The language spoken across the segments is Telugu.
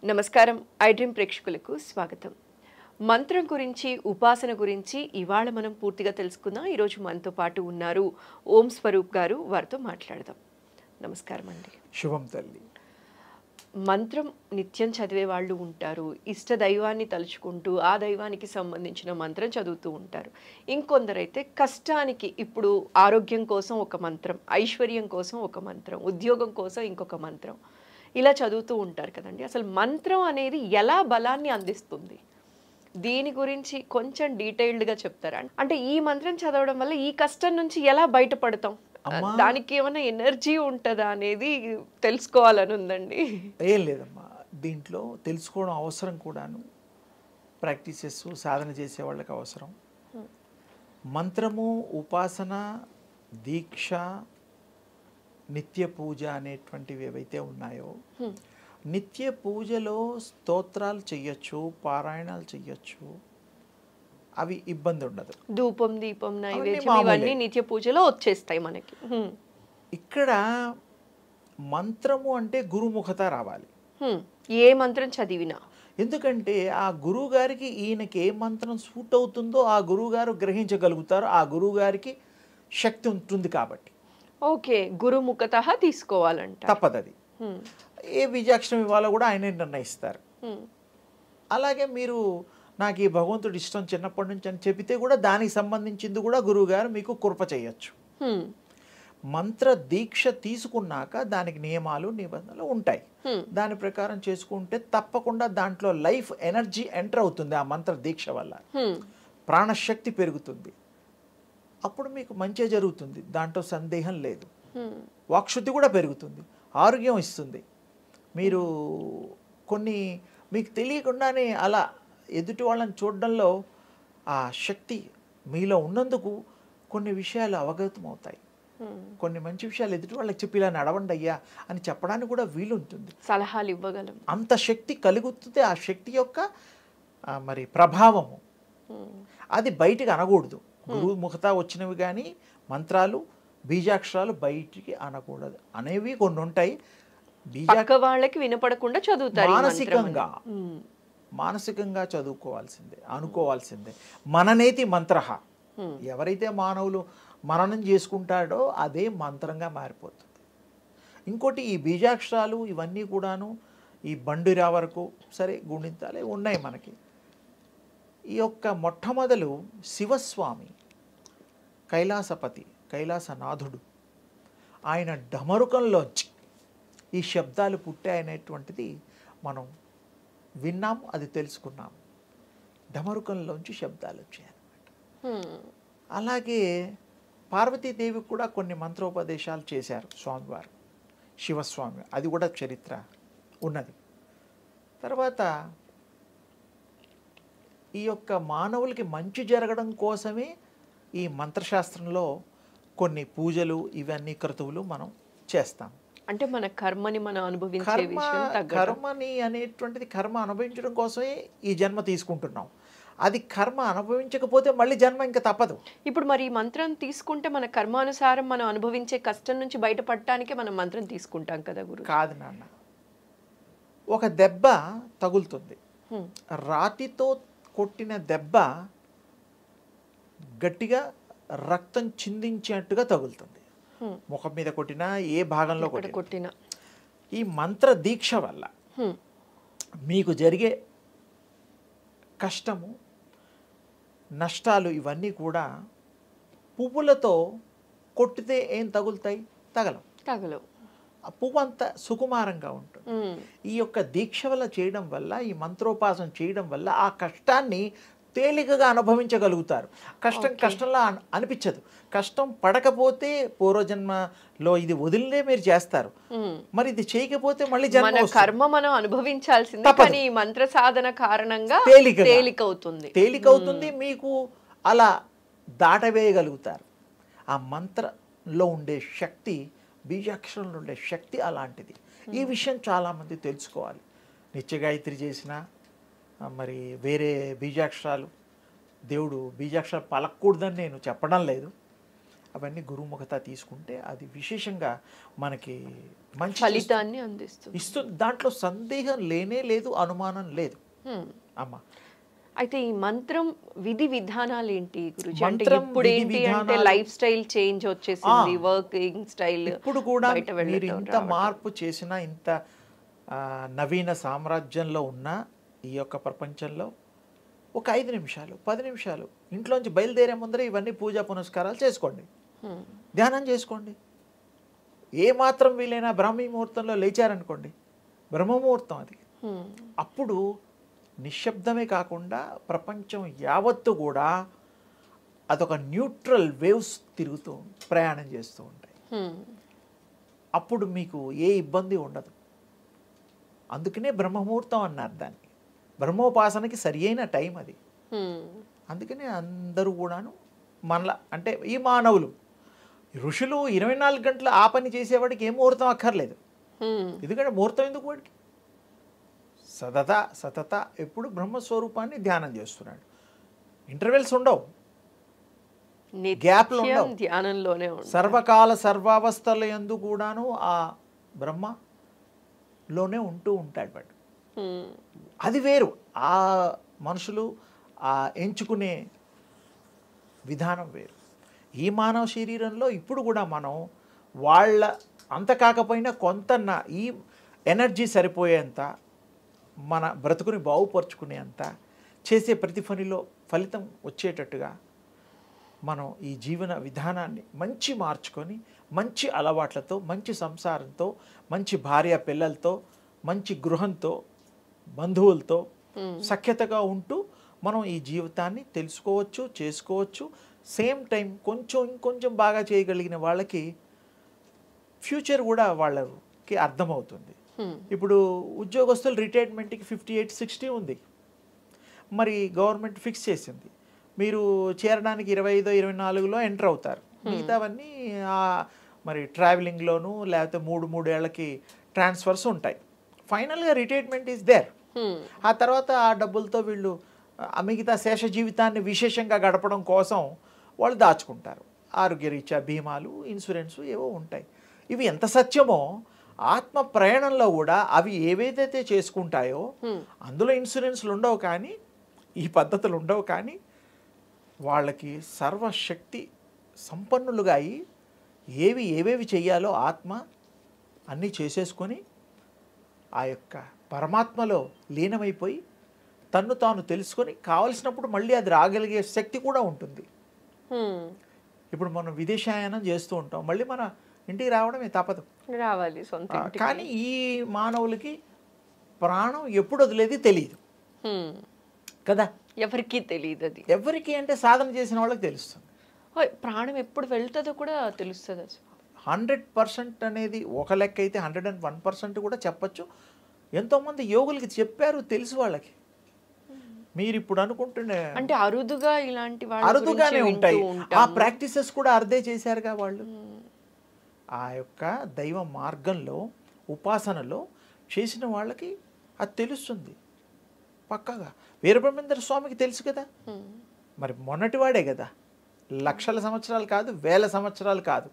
నమస్కారం ఐ డ్రీమ్ ప్రేక్షకులకు స్వాగతం. మంత్రం గురించి ఉపాసన గురించి ఇవాళ మనం పూర్తిగా తెలుసుకుందాం. ఈరోజు మనతో పాటు ఉన్నారు ఓం స్వరూప్ గారు. వారితో మాట్లాడదాం. నమస్కారం అండి. శుభం తల్లి. మంత్రం నిత్యం చదివే వాళ్ళు ఉంటారు, ఇష్ట దైవాన్ని తలుచుకుంటూ ఆ దైవానికి సంబంధించిన మంత్రం చదువుతూ ఉంటారు. ఇంకొందరైతే కష్టానికి, ఇప్పుడు ఆరోగ్యం కోసం ఒక మంత్రం, ఐశ్వర్యం కోసం ఒక మంత్రం, ఉద్యోగం కోసం ఇంకొక మంత్రం, ఇలా చదువుతూ ఉంటారు కదండి. అసలు మంత్రం అనేది ఎలా బలాన్ని అందిస్తుంది? దీని గురించి కొంచెం డీటెయిల్డ్గా చెప్తారా? అంటే ఈ మంత్రం చదవడం వల్ల ఈ కష్టం నుంచి ఎలా బయటపడతాం, దానికి ఏమైనా ఎనర్జీ ఉంటుందా అనేది తెలుసుకోవాలని ఉందండి. ఏం లేదమ్మా, దీంట్లో తెలుసుకోవడం అవసరం కూడాను. ప్రాక్టీసెస్ సాధన చేసే వాళ్ళకి అవసరం. మంత్రము, ఉపాసన, దీక్ష, నిత్య పూజ అనేటువంటివి ఏవైతే ఉన్నాయో, నిత్య పూజలో స్తోత్రాలు చెయ్యొచ్చు, పారాయణాలు చెయ్యొచ్చు, అవి ఇబ్బంది ఉండదు. ధూపం, దీపం, నైవేద్యం ఇవన్నీ నిత్య పూజలో వచ్చేస్తాయి మనకి. ఇక్కడ మంత్రము అంటే గురుముఖత రావాలి, ఏ మంత్రం చదివినా. ఎందుకంటే ఆ గురువు గారికి ఈయనకి ఏ మంత్రం సూట్ అవుతుందో ఆ గురువు గారు గ్రహించగలుగుతారు, ఆ గురువు గారికి శక్తి ఉంటుంది కాబట్టి. ఓకే, గురుముఖత తీసుకోవాలంట, తప్పదది. ఏ బీజాక్షరం ఇవ్వాలో కూడా ఆయనే నిర్ణయిస్తారు. అలాగే మీరు నాకు ఈ భగవంతుడు ఇష్టం చిన్నప్పటి నుంచి అని చెబితే కూడా దానికి సంబంధించింది కూడా గురువు గారు మీకు కృప చేయొచ్చు. మంత్ర దీక్ష తీసుకున్నాక దానికి నియమాలు నిబంధనలు ఉంటాయి. దాని ప్రకారం చేసుకుంటే తప్పకుండా దాంట్లో లైఫ్ ఎనర్జీ ఎంటర్ అవుతుంది. ఆ మంత్ర దీక్ష వల్ల ప్రాణశక్తి పెరుగుతుంది. అప్పుడు మీకు మంచి జరుగుతుంది, దాంట్లో సందేహం లేదు. వాక్శుద్ధి కూడా పెరుగుతుంది, ఆరోగ్యం ఇస్తుంది. మీరు కొన్ని మీకు తెలియకుండానే అలా ఎదుటి వాళ్ళని చూడడంలో ఆ శక్తి మీలో ఉన్నందుకు కొన్ని విషయాలు అవగతం అవుతాయి. కొన్ని మంచి విషయాలు ఎదుటి వాళ్ళకి చెప్పి ఇలా నడవండి అయ్యా అని చెప్పడానికి కూడా వీలుంటుంది, సలహాలు ఇవ్వగలం. అంత శక్తి కలుగుతుంది. ఆ శక్తి యొక్క మరి ప్రభావము అది బయటికి అనకూడదు. గురువు ముఖత వచ్చినవి కానీ మంత్రాలు, బీజాక్షరాలు బయటికి అనకూడదు. అనేవి కొన్ని ఉంటాయి, వాళ్ళకి వినపడకుండా చదువుతారు. మానసికంగా చదువుకోవాల్సిందే, అనుకోవాల్సిందే. మననేతి మంత్ర, ఎవరైతే మానవులు మననం చేసుకుంటాడో అదే మంత్రంగా మారిపోతుంది. ఇంకోటి ఈ బీజాక్షరాలు ఇవన్నీ కూడాను ఈ బండిరా వరకు సరే గుణింతాలే ఉన్నాయి మనకి. ఈ యొక్క మొట్టమొదలు శివస్వామి, కైలాసపతి, కైలాసనాథుడు, ఆయన డమరుకంలోంచి ఈ శబ్దాలు పుట్టాయనేటువంటిది మనం విన్నాం, అది తెలుసుకున్నాం. డమరుకంలోంచి శబ్దాలు వచ్చాయన్నమాట. అలాగే పార్వతీదేవి కూడా కొన్ని మంత్రోపదేశాలు చేశారు స్వామివారు, శివస్వామి, అది కూడా చరిత్ర ఉన్నది. తర్వాత ఈ యొక్క మానవులకి మంచి జరగడం కోసమే ఈ మంత్రశాస్త్రంలో కొన్ని పూజలు ఇవన్నీ క్రతువులు మనం చేస్తాం. అంటే మన కర్మని మనం అనుభవించే విషయం, కర్మని అనేటువంటిది కర్మ అనుభవించడం కోసమే ఈ జన్మ తీసుకుంటున్నాం. అది కర్మ అనుభవించకపోతే మళ్ళీ జన్మ ఇంకా తప్పదు. ఇప్పుడు మరి ఈ మంత్రం తీసుకుంటే మన కర్మానుసారం మనం అనుభవించే కష్టం నుంచి బయటపడటానికి మనం మంత్రం తీసుకుంటాం కదా గురు? కాదు నాన్న, ఒక దెబ్బ తగులుతుంది, రాతితో కొట్టిన దెబ్బ గట్టిగా రక్తం చిందించేట్టుగా తగులుతుంది. ముఖం మీద కొట్టినా, ఏ భాగంలో కొట్టినా. ఈ మంత్ర దీక్ష వల్ల మీకు జరిగే కష్టము, నష్టాలు ఇవన్నీ కూడా పువ్వులతో కొట్టితే ఏం తగులుతాయి? తగలవు. ఆ పువ్వు అంతా సుకుమారంగా ఉంటుంది. ఈ యొక్క దీక్ష వల్ల చేయడం వల్ల, ఈ మంత్రోపాసన చేయడం వల్ల ఆ కష్టాన్ని తేలికగా అనుభవించగలుగుతారు. కష్టంలా అనిపించదు. కష్టం పడకపోతే పూర్వజన్మలో ఇది వదిలినే మీరు చేస్తారు, మరి ఇది చేయకపోతే మళ్ళీ జన్మ కర్మ మనం అనుభవించాల్సింది. కానీ మంత్ర సాధన కారణంగా తేలికవుతుంది, మీకు అలా దాటవేయగలుగుతారు. ఆ మంత్రంలో ఉండే శక్తి, బీజాక్షరంలో ఉండే శక్తి అలాంటిది. ఈ విషయం చాలామంది తెలుసుకోవాలి. నిత్యగాయత్రి చేసినా, మరి వేరే బీజాక్షరాలు, దేవుడు బీజాక్షరాలు పలకూడదని నేను చెప్పడం లేదు. అవన్నీ గురుముఖత తీసుకుంటే అది విశేషంగా మనకి మంచి ఫలితాన్ని అందిస్తుంది. ఇస్తుంది. దాంట్లో సందేహం లేనే లేదు, అనుమానం లేదు అమ్మ. అయితే ఈ మంత్రం విధి విధానాలు ఏంటి గురుజీ? అంటే మంత్రం ఇప్పుడు విధి ఏంటి అంటే విధానాలు- లైఫ్ స్టైల్ చేంజ్ వచ్చేసింది, వర్కింగ్ స్టైల్. ఇప్పుడు కూడా బయట మీరు వెళ్ళటం, ఇంత రావటం. మార్పు చేసినా, ఇంత నవీన సామ్రాజ్యంలో ఉన్న ఈ యొక్క ప్రపంచంలో ఒక 5 నిమిషాలు 10 నిమిషాలు ఇంట్లోంచి బయలుదేరే ముందరే ఇవన్నీ పూజా పునస్కారాలు చేసుకోండి, ధ్యానం చేసుకోండి. ఏ మాత్రం వీలైనా బ్రాహ్మీ ముహూర్తంలో లేచారనుకోండి, బ్రహ్మముహూర్తం అది, అప్పుడు నిశ్శబ్దమే కాకుండా ప్రపంచం యావత్తు కూడా అదొక న్యూట్రల్ వేవ్స్ తిరుగుతూ ప్రయాణం చేస్తూ ఉంటాయి. అప్పుడు మీకు ఏ ఇబ్బంది ఉండదు. అందుకనే బ్రహ్మముహూర్తం అన్నారు దాన్ని. బ్రహ్మోపాసనకి సరి అయిన టైం అది. అందుకనే అందరూ కూడాను మనలా అంటే ఈ మానవులు, ఋషులు 24 గంటలు ఆ పని చేసేవాడికి ఏం ముహూర్తం అక్కర్లేదు. ఎందుకంటే ముహూర్తం ఎందుకు వాడికి? సతత ఎప్పుడు బ్రహ్మస్వరూపాన్ని ధ్యానం చేస్తున్నాడు. ఇంటర్వెల్స్ ఉండవు, గ్యాప్లు ఉండవు. ధ్యానంలోనే సర్వకాల సర్వావస్థల యందు కూడాను ఆ బ్రహ్మలోనే ఉంటూ ఉంటాడు వాడు. అది వేరు. ఆ మనుషులు ఆ ఎంచుకునే విధానం వేరు. ఈ మానవ శరీరంలో ఇప్పుడు కూడా మనం వాళ్ళ అంత కాకపోయినా కొంత ఈ ఎనర్జీ సరిపోయేంత, మన బ్రతుకుని బాగుపరుచుకునేంత, చేసే ప్రతి పనిలో ఫలితం వచ్చేటట్టుగా మనం ఈ జీవన విధానాన్ని మంచి మార్చుకొని, మంచి అలవాట్లతో, మంచి సంసారంతో, మంచి భార్య పిల్లలతో, మంచి గృహంతో, బంధువులతో సఖ్యతగా ఉంటూ మనం ఈ జీవితాన్ని తెలుసుకోవచ్చు, చేసుకోవచ్చు. సేమ్ టైం ఇంకొంచెం బాగా చేయగలిగిన వాళ్ళకి ఫ్యూచర్ కూడా వాళ్ళకి అర్థమవుతుంది. ఇప్పుడు ఉద్యోగస్తులు రిటైర్మెంట్కి 58-60 ఉంది. మరి గవర్నమెంట్ ఫిక్స్ చేసింది, మీరు చేరడానికి 25-24లో ఎంటర్ అవుతారు. మిగతావన్నీ మరి ట్రావెలింగ్లోనూ లేకపోతే 3 ఏళ్ళకి ట్రాన్స్ఫర్స్ ఉంటాయి. ఫైనల్గా రిటైర్మెంట్ ఈజ్ దేర్. ఆ తర్వాత ఆ డబ్బులతో వీళ్ళు మిగతా శేష జీవితాన్ని విశేషంగా గడపడం కోసం వాళ్ళు దాచుకుంటారు. ఆరోగ్యరీత్యా బీమాలు, ఇన్సూరెన్స్ ఏవో ఉంటాయి. ఇవి ఎంత సత్యమో ఆత్మ ప్రయాణంలో కూడా అవి ఏవైతే చేసుకుంటాయో అందులో ఇన్సూరెన్స్లు ఉండవు, కానీ ఈ పద్ధతులు ఉండవు. కానీ వాళ్ళకి సర్వశక్తి సంపన్నులుగా అయి ఏవేవి చెయ్యాలో ఆత్మ అన్నీ చేసేసుకొని ఆ యొక్క పరమాత్మలో లీనమైపోయి తన్ను తాను తెలుసుకొని కావలసినప్పుడు మళ్ళీ అది రాగలిగే శక్తి కూడా ఉంటుంది. ఇప్పుడు మనం విదేశాయనం చేస్తూ ఉంటాం, మళ్ళీ మన ఇంటికి రావడమే తప్పదు, రావాలి సొంత ఇంటికి. కానీ ఈ మానవులకి ప్రాణం ఎప్పుడు వదిలేది తెలియదు కదా. ఎవరికి తెలియదు అది. ఎవరికి అంటే సాధన చేసిన వాళ్ళకి తెలుస్తుంది. ప్రాణం ఎప్పుడు వెళ్తుందో కూడా తెలుస్తుంది. 100% అనేది ఒక లెక్క అయితే 101% కూడా చెప్పచ్చు. ఎంతోమంది యోగులకి చెప్పారు, తెలుసు వాళ్ళకి. మీరు ఇప్పుడు అనుకుంటున్న అంటే అరుదుగా ఇలాంటి అరుదుగానే ఉంటాయి. ఆ ప్రాక్టీసెస్ కూడా అర్థే చేశారుగా వాళ్ళు. ఆ యొక్క దైవ మార్గంలో ఉపాసనలో చేసిన వాళ్ళకి అది తెలుస్తుంది పక్కగా. వీరబ్రహ్మేంద్ర స్వామికి తెలుసు కదా, మరి మొన్నటివాడే కదా, లక్షల సంవత్సరాలు కాదు, వేల సంవత్సరాలు కాదు.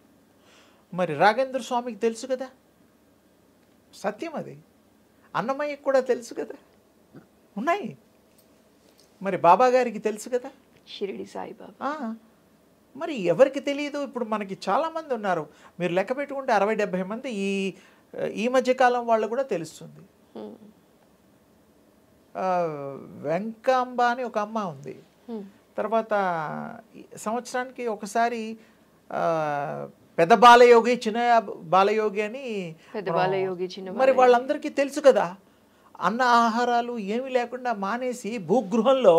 మరి రాఘవేంద్ర స్వామికి తెలుసు కదా, సత్యం అది. అన్నమయ్యకి కూడా తెలుసు కదా, ఉన్నాయి. మరి బాబా గారికి తెలుసు కదా, షిరిడి సాయిబాబా. మరి ఎవరికి తెలియదు? ఇప్పుడు మనకి చాలామంది ఉన్నారు, మీరు లెక్క పెట్టుకుంటే 60-70 మంది ఈ మధ్యకాలం వాళ్ళు కూడా తెలుస్తుంది. వెంకాంబ అని ఒక అమ్మ ఉంది. తర్వాత సంవత్సరానికి ఒకసారి పెద్ద బాలయోగి, చిన్న బాలయోగి అని, మరి వాళ్ళందరికీ తెలుసు కదా. అన్న ఆహారాలు ఏమీ లేకుండా మానేసి భూగృహంలో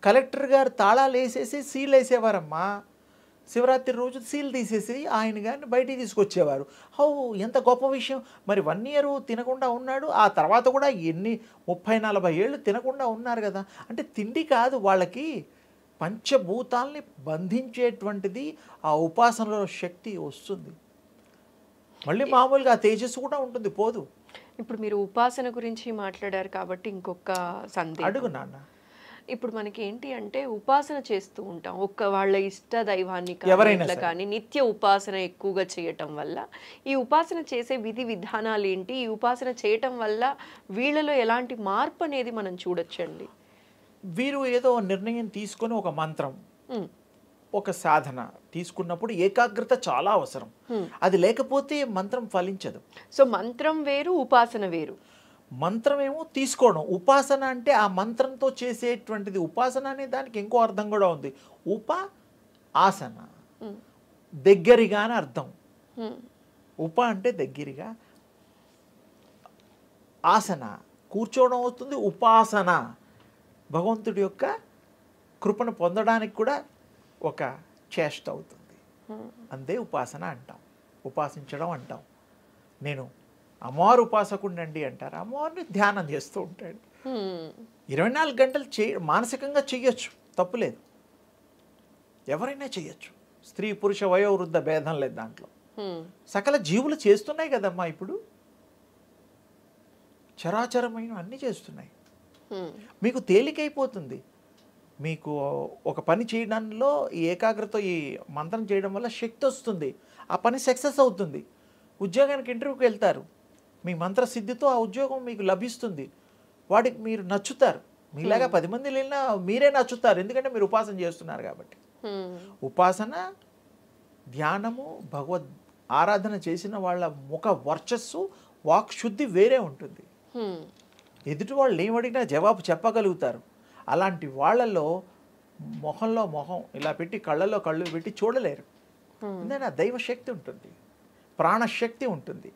కలెక్టర్ గారు తాళాలు వేసేసి సీల్ వేసేవారమ్మా. శివరాత్రి రోజు సీల్ తీసేసి ఆయన గారిని బయటికి తీసుకొచ్చేవారు. ఎంత గొప్ప విషయం. మరి 1 year తినకుండా ఉన్నాడు, ఆ తర్వాత కూడా 30-40 ఏళ్ళు తినకుండా ఉన్నారు కదా. అంటే తిండి కాదు వాళ్ళకి, పంచభూతాల్ని బంధించేటువంటిది ఆ ఉపాసనలో శక్తి వస్తుంది. మళ్ళీ మామూలుగా ఆ తేజస్సు కూడా ఉంటుంది, పోదు. ఇప్పుడు మీరు ఉపాసన గురించి మాట్లాడారు కాబట్టి ఇంకొక సందేహం అడుగు నాన్న. ఇప్పుడు మనకి ఏంటి అంటే ఉపాసన చేస్తూ ఉంటాం. ఒక్క వాళ్ళ ఇష్ట దైవాన్ని ఎవరైనా ఇట్లా సరే. కానీ నిత్య ఉపాసన ఎక్కువగా చేయటం వల్ల ఈ ఉపాసన చేసే విధి విధానాలు ఏంటి? ఈ ఉపాసన చేయటం వల్ల వీళ్ళలో ఎలాంటి మార్పు అనేది మనం చూడొచ్చండి? వీరు ఏదో నిర్ణయం తీసుకొని ఒక మంత్రం, హ్మ్. ఒక సాధన తీసుకున్నప్పుడు ఏకాగ్రత చాలా అవసరం. అది లేకపోతే మంత్రం ఫలించదు. సో మంత్రం వేరు, ఉపాసన వేరు. మంత్రం ఏమో తీసుకోవడం, ఉపాసన అంటే ఆ మంత్రంతో చేసేటువంటిది. ఉపాసన అనే దానికి ఇంకో అర్థం కూడా ఉంది. ఆసన, హ్మ్. దగ్గరగా అని అర్థం. హ్మ్. ఉప అంటే దగ్గరగా, ఆసన కూర్చోవడం అవుతుంది. ఉపాసన భగవంతుడి యొక్క కృపను పొందడానికి కూడా ఒక చేష్ట అవుతుంది. అంతే ఉపాసన అంటాం, ఉపాసించడం అంటాం. నేను అమ్మవారు ఉపాసకుడినండి అంటారు. అమ్మవారిని ధ్యానం చేస్తూ ఉంటాడు. 24 గంటలు మానసికంగా చెయ్యొచ్చు, తప్పులేదు. ఎవరైనా చెయ్యొచ్చు. స్త్రీ పురుష వయోవృద్ధ భేదం లేదు దాంట్లో. సకల జీవులు చేస్తున్నాయి కదమ్మా. ఇప్పుడు చరాచరమైన అన్నీ చేస్తున్నాయి. మీకు తేలికైపోతుంది. మీకు ఒక పని చేయడంలో ఈ ఏకాగ్రత, ఈ మంత్రం చేయడం వల్ల శక్తి వస్తుంది. ఆ పని సక్సెస్ అవుతుంది. ఉద్యోగానికి ఇంటర్వ్యూకి వెళ్తారు, మీ మంత్రసిద్ధితో ఆ ఉద్యోగం మీకు లభిస్తుంది. వాడికి మీరు నచ్చుతారు. మీలాగా 10 మంది వెళ్ళినా మీరే నచ్చుతారు, ఎందుకంటే మీరు ఉపాసన చేస్తున్నారు కాబట్టి. ఉపాసన, ధ్యానము, భగవద్ ఆరాధన చేసిన వాళ్ళ ముఖ వర్చస్సు, వాక్ శుద్ధి వేరే ఉంటుంది. ఎదుటి వాళ్ళు ఏమడిగినా జవాబు చెప్పగలుగుతారు. అలాంటి వాళ్ళలో మొహంలో మొహం ఇలా పెట్టి, కళ్ళలో కళ్ళు పెట్టి చూడలేరు. ఎందుకంటే ఆ దైవశక్తి ఉంటుంది, ప్రాణశక్తి ఉంటుంది.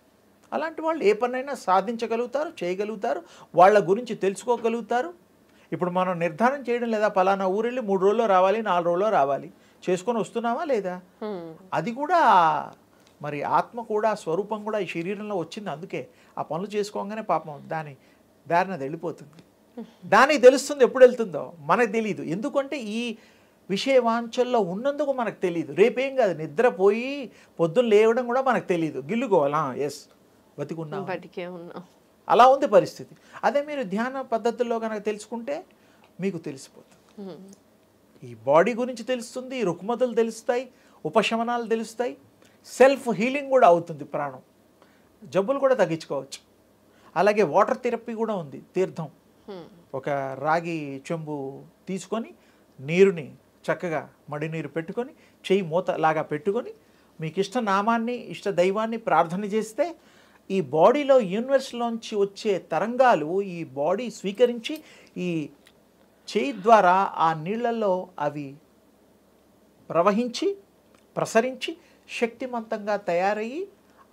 అలాంటి వాళ్ళు ఏ పనైనా సాధించగలుగుతారు, చేయగలుగుతారు, వాళ్ళ గురించి తెలుసుకోగలుగుతారు. ఇప్పుడు మనం నిర్ధారణ చేయడం లేదా, పలానా ఊరెళ్ళి 3 రోజుల్లో రావాలి, 4 రోజుల్లో రావాలి, చేసుకొని వస్తున్నామా లేదా? అది కూడా మరి ఆత్మ కూడా, స్వరూపం కూడా ఈ శరీరంలో వచ్చింది. అందుకే ఆ పనులు చేసుకోగానే పాపం దాని దారిన వెళ్ళిపోతుంది. దానికి తెలుస్తుంది ఎప్పుడు వెళ్తుందో, మనకు తెలియదు. ఎందుకంటే ఈ విషయవాంఛల్లో ఉన్నందుకు మనకు తెలియదు. రేపేం కాదు, నిద్రపోయి పొద్దున్న లేవడం కూడా మనకు తెలియదు. గిల్లుకోవాలా, ఎస్ బతికున్నాం, బతికే ఉన్నాం, అలా ఉంది పరిస్థితి. అదే మీరు ధ్యాన పద్ధతుల్లో కనుక తెలుసుకుంటే మీకు తెలిసిపోతుంది. ఈ బాడీ గురించి తెలుస్తుంది, రుగ్మతలు తెలుస్తాయి, ఉపశమనాలు తెలుస్తాయి, సెల్ఫ్ హీలింగ్ కూడా అవుతుంది. ప్రాణం జబ్బులు కూడా తగ్గించుకోవచ్చు. అలాగే వాటర్ థెరపీ కూడా ఉంది. తీర్థం, ఒక రాగి చెంబు తీసుకొని నీరుని చక్కగా మడి నీరు పెట్టుకొని, చెయ్యి మూత లాగా పెట్టుకొని, మీకు ఇష్ట నామాన్ని, ఇష్ట దైవాన్ని ప్రార్థన చేస్తే ఈ బాడీలో యూనివర్స్లోంచి వచ్చే తరంగాలు ఈ బాడీ స్వీకరించి ఈ చేయి ద్వారా ఆ నీళ్లలో అవి ప్రవహించి, ప్రసరించి, శక్తివంతంగా తయారయ్యి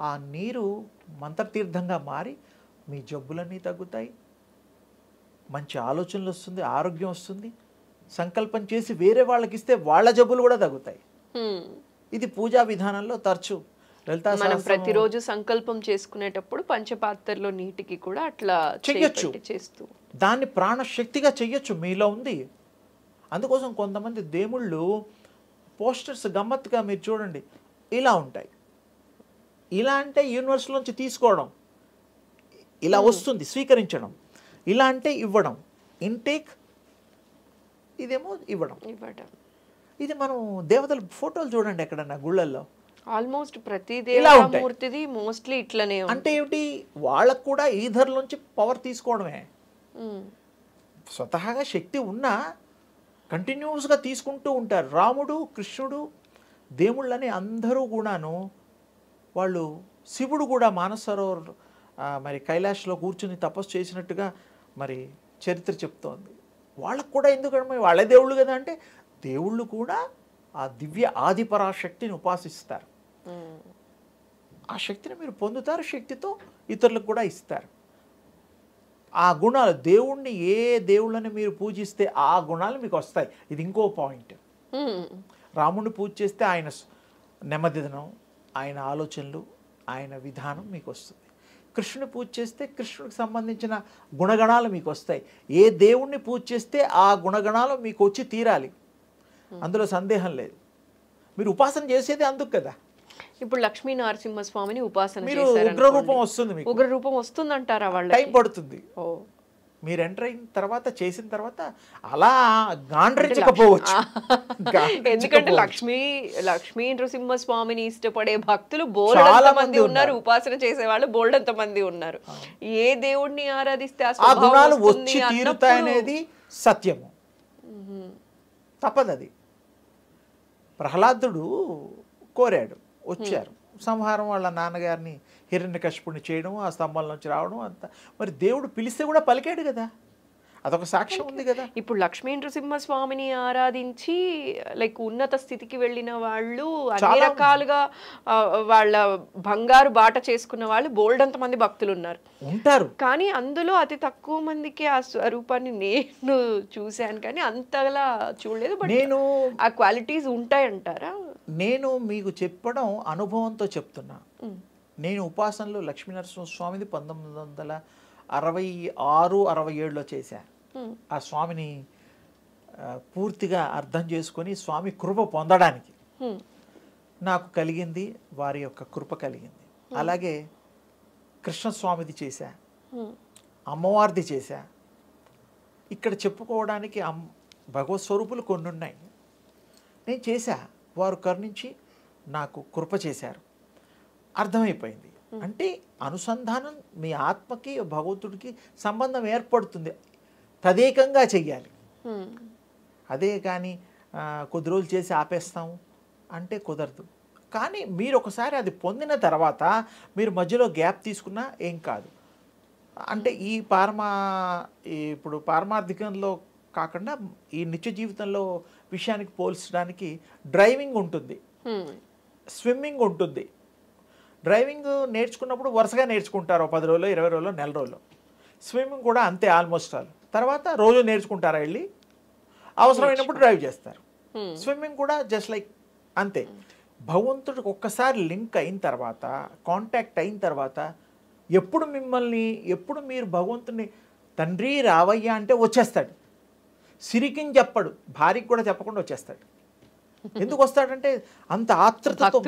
ఆ నీరు మంత్రతీర్థంగా మారి మీ జబ్బులన్నీ తగ్గుతాయి, మంచి ఆలోచనలు వస్తుంది, ఆరోగ్యం వస్తుంది. సంకల్పం చేసి వేరే వాళ్ళకి ఇస్తే వాళ్ళ జబ్బులు కూడా తగ్గుతాయి. ఇది పూజా విధానంలో తరచు మనం ప్రతిరోజు సంకల్పం చేసుకునేటప్పుడు పంచపాత్రలో నీటికి కూడా అట్లా చెయ్యొచ్చు. చేస్తూ దాన్ని ప్రాణశక్తిగా చెయ్యొచ్చు, మీలో ఉంది. అందుకోసం కొంతమంది దేవుళ్ళు పోస్టర్స్ గమ్మత్తుగా మీరు చూడండి ఇలా ఉంటాయి. ఇలా అంటే యూనివర్స్లోంచి తీసుకోవడం, ఇలా వస్తుంది స్వీకరించడం. ఇలా అంటే ఇవ్వడం, ఇంటేక్, ఇదేమో ఇవ్వడం. ఇది మనం దేవతల ఫోటోలు చూడండి ఎక్కడన్నా గుళ్ళల్లో, ఆల్మోస్ట్ ప్రతి దేవతామూర్తిది మోస్ట్లీ ఇట్లనే. అంటే ఏమిటి, వాళ్ళకు కూడా ఈధర్లోంచి పవర్ తీసుకోవడమే. స్వతహాగా శక్తి ఉన్నా కంటిన్యూస్గా తీసుకుంటూ ఉంటారు. రాముడు, కృష్ణుడు, దేవుళ్ళని అందరూ కూడాను, వాళ్ళు శివుడు కూడా మానసరోవర్ మరి కైలాష్లో కూర్చుని తపస్సు చేసినట్టుగా మరి చరిత్ర చెప్తోంది. వాళ్ళకు కూడా ఎందుకంటే వాళ్ళే దేవుళ్ళు కదా, అంటే దేవుళ్ళు కూడా ఆ దివ్య ఆదిపరాశక్తిని ఉపాసిస్తారు. ఆ శక్తిని మీరు పొందుతారు, శక్తితో ఇతరులకు కూడా ఇస్తారు. ఆ గుణాలు, దేవుణ్ణి ఏ దేవుళ్ళని మీరు పూజిస్తే ఆ గుణాలు మీకు వస్తాయి. ఇది ఇంకో పాయింట్. రాముడిని పూజ చేస్తే ఆయన నెమ్మదిదనం, ఆయన ఆలోచనలు, ఆయన విధానం మీకు వస్తుంది. కృష్ణుని పూజ చేస్తే కృష్ణుడికి సంబంధించిన గుణగణాలు మీకు వస్తాయి. ఏ దేవుణ్ణి పూజ చేస్తే ఆ గుణగణాలు మీకు వచ్చి తీరాలి, అందులో సందేహం లేదు. మీరు ఉపాసన చేసేది అందుకు కదా. ఇప్పుడు లక్ష్మీ నరసింహస్వామిని ఉపాసన మీరు ఉగ్రరూపం వస్తుంది, మీకు ఉగ్రరూపం వస్తుందంటారా? వాళ్ళ టైం పడుతుంది. మీరు ఎంటర్ అయిన తర్వాత చేసిన తర్వాత అలా గాండ్రించకపోవచ్చు. ఎందుకంటే లక్ష్మీ నృసింహస్వామిని ఇష్టపడే భక్తులు బోల్డంత మంది ఉన్నారు, ఉపాసన చేసేవాళ్ళు బోల్డంత మంది ఉన్నారు. ఏ దేవుడిని ఆరాధిస్తే ఆ గుణాలు వచ్చి తీరుతాయనేది సత్యము, తప్పదది. ప్రహ్లాదుడు కోరాడు, వచ్చారు, సంహారం వాళ్ళ నాన్నగారిని హిరణ్యకశిపుడిని చేయడం, ఆ స్తంభం నుంచి రావడం అంతా. మరి దేవుడు పిలిస్తే కూడా పలికాడు కదా, అదొక సాక్ష్యం ఉంది కదా. ఇప్పుడు లక్ష్మీ నృసింహస్వామిని ఆరాధించి లైక్ ఉన్నత స్థితికి వెళ్ళిన వాళ్ళు అన్ని రకాలుగా వాళ్ళ బంగారు బాట చేసుకున్న వాళ్ళు బోల్డంత మంది భక్తులు ఉంటారు. కానీ అందులో అతి తక్కువ మందికి ఆ స్వరూపాన్ని నేను చూశాను, కానీ అంతలా చూడలేదు. బట్ నేను ఆ క్వాలిటీస్ ఉంటాయంటారా? నేను మీకు చెప్పడం అనుభవంతో చెప్తున్నా. నేను ఉపాసనలో లక్ష్మీనరసింహస్వామిది 1966-67లో చేశాను. ఆ స్వామిని పూర్తిగా అర్థం చేసుకొని స్వామి కృప పొందడానికి నాకు కలిగింది, వారి యొక్క కృప కలిగింది. అలాగే కృష్ణస్వామిది చేశా, అమ్మవారిది చేశా. ఇక్కడ చెప్పుకోవడానికి భగవత్ స్వరూపులు కొన్ని ఉన్నాయి. నేను చేశా, వారు కరుణించి నాకు కృప చేశారు. అర్థమైపోయింది. అంటే అనుసంధానం మీ ఆత్మకి భగవంతుడికి సంబంధం ఏర్పడుతుంది, తదేకంగా చెయ్యాలి. అదే కానీ కొద్ది రోజులు చేసి ఆపేస్తాము అంటే కుదరదు. కానీ మీరు ఒకసారి అది పొందిన తర్వాత మీరు మధ్యలో గ్యాప్ తీసుకున్నా ఏం కాదు. అంటే ఇప్పుడు పారమార్థికంలో కాకుండా ఈ నిత్య జీవితంలో విషయానికి పోల్చడానికి డ్రైవింగ్ ఉంటుంది, స్విమ్మింగ్ ఉంటుంది. డ్రైవింగ్ నేర్చుకున్నప్పుడు వరుసగా నేర్చుకుంటారు, 10 రోజులు 20 రోజులు నెల రోజులు. స్విమ్మింగ్ కూడా అంతే ఆల్మోస్ట్ ఆల్. తర్వాత రోజు నేర్చుకుంటారా, వెళ్ళి అవసరమైనప్పుడు డ్రైవ్ చేస్తారు. స్విమ్మింగ్ కూడా జస్ట్ లైక్ అంతే. భగవంతుడికి ఒక్కసారి లింక్ అయిన తర్వాత, కాంటాక్ట్ అయిన తర్వాత ఎప్పుడు మీరు భగవంతుడిని తండ్రి రావయ్యా అంటే వచ్చేస్తాడు. సిరికిని చెప్పడు, భార్యకి కూడా చెప్పకుండా వచ్చేస్తాడు. ఎందుకు వస్తాడంటే అంత ఆత్రుతతో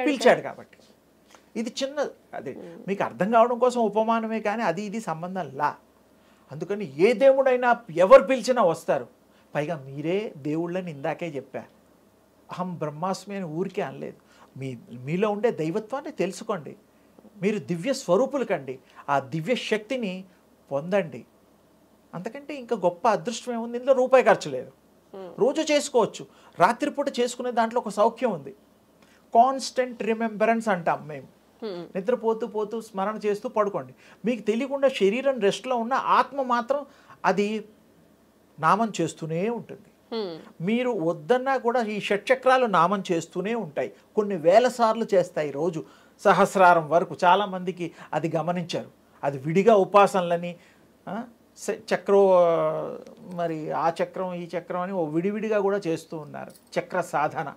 పిలిచాడు కాబట్టి. ఇది చిన్న అదే మీకు అర్థం కావడం కోసం ఉపమానమే, కానీ అది ఇది సంబంధం లా. అందుకని ఏ దేవుడైనా ఎవరు పిలిచినా వస్తారు. పైగా మీరే దేవుళ్ళని ఇందాకే చెప్పా, అహం బ్రహ్మాస్మి అని ఊరికే అనలేదు. మీలో ఉండే దైవత్వాన్ని తెలుసుకోండి, మీరు దివ్య స్వరూపులు కండి, ఆ దివ్య శక్తిని పొందండి. అంతకంటే ఇంకా గొప్ప అదృష్టం ఏముంది? ఇందులో రూపాయి ఖర్చు లేదు, రోజు చేసుకోవచ్చు. రాత్రిపూట చేసుకునే దాంట్లో ఒక సౌఖ్యం ఉంది. కాన్స్టెంట్ రిమెంబరెన్స్ అంటాం మేము. నిద్రపోతూ స్మరణ చేస్తూ పడుకోండి. మీకు తెలియకుండా శరీరం రెస్ట్లో ఉన్న ఆత్మ మాత్రం అది నామం చేస్తూనే ఉంటుంది. మీరు వద్దన్నా కూడా ఈ షట్చక్రాలు నామం చేస్తూనే ఉంటాయి. కొన్ని వేల సార్లు చేస్తాయి రోజు, సహస్రారం వరకు. చాలామందికి అది గమనించారు. అది విడిగా ఉపాసనలని చక్రం, మరి ఆ చక్రం ఈ చక్రం అని విడివిడిగా కూడా చేస్తూ ఉన్నారు. చక్ర సాధన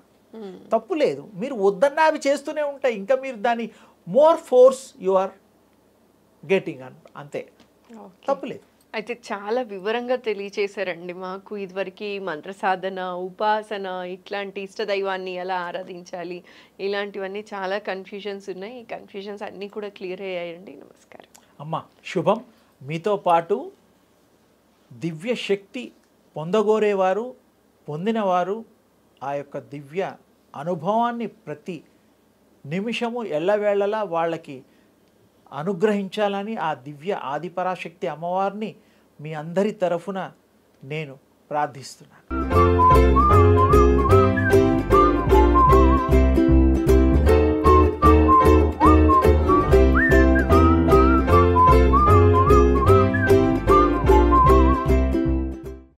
తప్పు లేదు, మీరు వద్దన్నా అవి చేస్తూనే ఉంటాయి. ఇంకా మీరు దాన్ని more force you are getting అంతే, తప్పులేదు. అయితే చాలా వివరంగా తెలియచేశారండి మాకు. ఇదివరకు మంత్ర సాధన, ఉపాసన, ఇట్లాంటి ఇష్టదైవాన్ని ఎలా ఆరాధించాలి, ఇలాంటివన్నీ చాలా కన్ఫ్యూజన్స్ ఉన్నాయి. ఈ కన్ఫ్యూజన్స్ అన్నీ కూడా క్లియర్ అయ్యాయండి. నమస్కారం అమ్మ. శుభం. మీతో పాటు దివ్య శక్తి పొందగోరేవారు, పొందినవారు ఆ యొక్క దివ్య అనుభవాన్ని ప్రతి నిమిషము ఎల్లవేళలా వాళ్ళకి అనుగ్రహించాలని ఆ దివ్య ఆదిపరాశక్తి అమ్మవారిని మీ అందరి తరఫున నేను ప్రార్థిస్తున్నాను.